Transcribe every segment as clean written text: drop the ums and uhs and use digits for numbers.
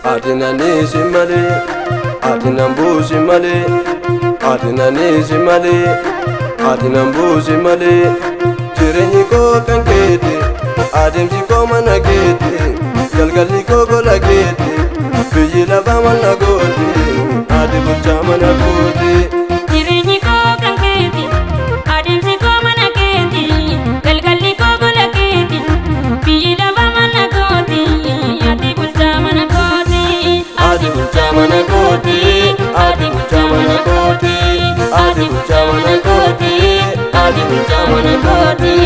Atinani simale, atinambu simale, atinani simale, atinambu simale. Jireenyi koo kan keeti, adeemsi koo mana keeti, galgalli koo gola keeti, biyyi lafaa mana gooti, ati bulchaa mana gooti. Jireenyi koo kan keeti, adeemsi koo mana keeti, galgalli koo gola keeti, biyyi lafaa mana gooti, ati bulchaa mana gooti. Ati bulchaa mana gooti, ati bulchaa mana gooti, ati bulchaa mana gooti, ati bulchaa mana gooti.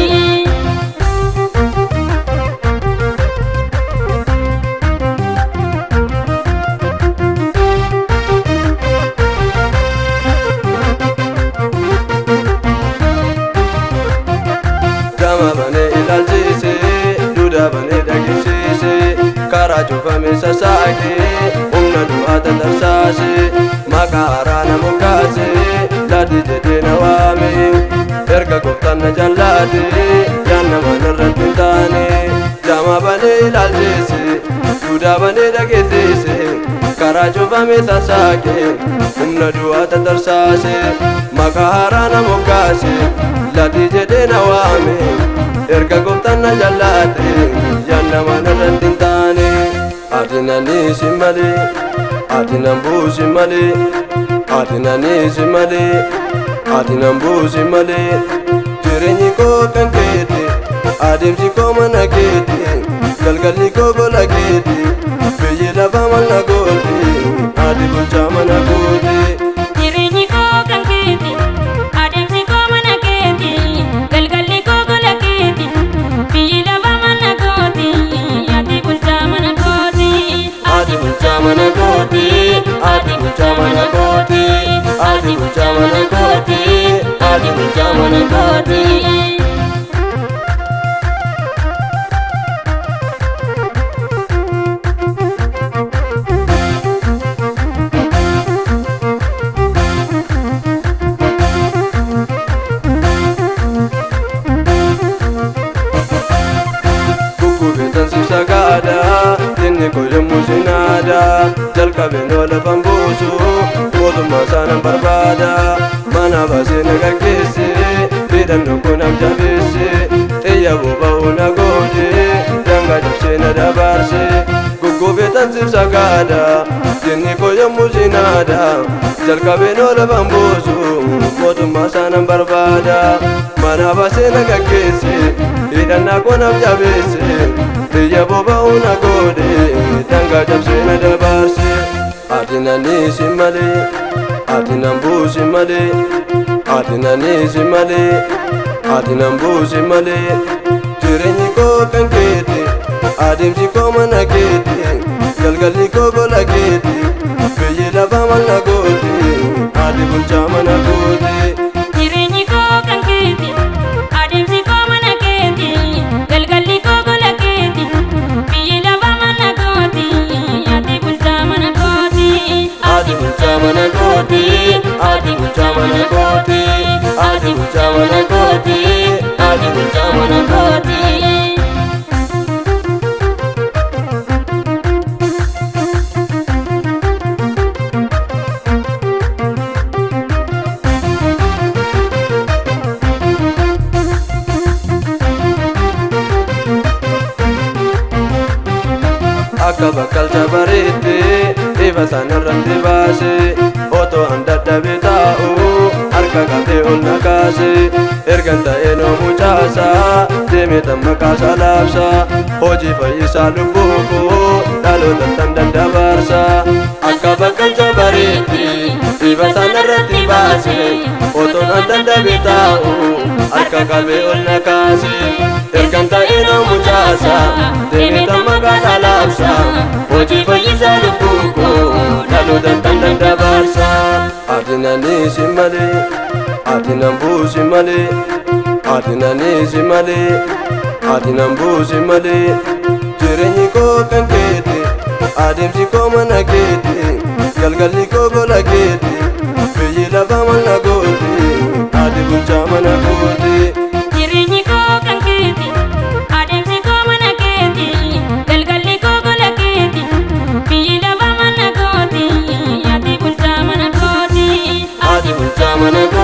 Gama bane ilaalchise, duudaa bane dhageessise, karaa cufame sassaaqe, humna du'aa tatarsaase, maqaa haaraa na moggaase, laati jedhee na waame, erga gooftaan na jaallate, yaan nama narratti hin taane. Gama bane ilaalchise, duudaa bane dhageessise, karaa cufame sassaaqe, humna du'aa tatarsaase, maqaa haaraa na moggaase, laati jedhee na waame, erga gooftaan na jaallate, yaan nama narratti hin taane. Atinani simale, atinambu simale, atinani simale, atinambu simale. Jireenyi koo kan keeti, adeemsi koo mana keeti, galgalli koo gola keeti, biyyi lafaa mana gooti, ati bulchaa mana gooti. Jireenyi koo kan keeti, adeemsi koo mana keeti, galgalli koo gola keeti, biyyi lafaa mana gooti, ati bulchaa mana gooti. Ati bulchaa mana gooti, ati bulchaa mana gooti, ati bulchaa mana gooti, ati bulchaa mana gooti. Kukkubeetan sibsa gaada, inni koo yommuu sinaada, jalqabeen lafan buusu, mootummaa isaanan barbaada. Mana baasee na gaggeesse, hidhannoo koo nam jabeesse, xiyya boba'uu na goone, daangaa cabsee na dabarse. Kukkubeetan sibsa gaada, inni koo yommuu sinaada, jalqabeen lafan buusu, mootummaa isaanan barbaada. Mana baasee na gaggeesse, hidhannaa koo nam jabeesse, xiyya boba'uu na goone, daangaa cabsee na dabarse. Atinani simale, atinambu simale, atinani simale, atinambu simale. Jireenyi koo kan keeti, adeemsi koo mana keeti, galgalli koo gola keeti, biyyi lafaa mana gooti, ati bulchaa mana gooti. Jireenyi koo kan keeti, adeemsi koo mana keeti, galgalli koo gola keeti, biyyi lafaa mana gooti, ati bulchaa mana gooti. Ati bulchaa mana gooti, ati bulchaa mana gooti, ati bulchaa mana gooti, ati bulchaa mana gooti. Akka bakkalcha bareedde, ifa sanarratti baase, otoo an dadhabee taa'u, harka qabee ol na kaase. Ergan ta'ee noo mucaasa, deemee maqaasaa laabsa, hojii fayyisaa lubbuu koo, dhaloota tan daddabarsa. Akka bakkalcha bareedde, ifa sanarratti baase, otoo an dadhabee taa'u, harka qabee ol na kaase. Ergan ta'ee noo mucaasa, deemee maqaasaa laabsa, hojii fayyisaa lubbuu koo, dhaloota tan daddabarsa. Atinani simale, atinambu simale, ati nanisi malee ati nan buusi malee jireenyi koo kan keeti adeemsi koo mana keeti galgalli koo gola keeti biyyi lafa mana gooti ati bulchaa mana gooti. Jireenyi koo kan keeti adeemsi koo mana keeti galgalli koo gola keeti biyyi lafa mana gooti ati bulchaa mana gooti. Ati bulchaa mana gooti.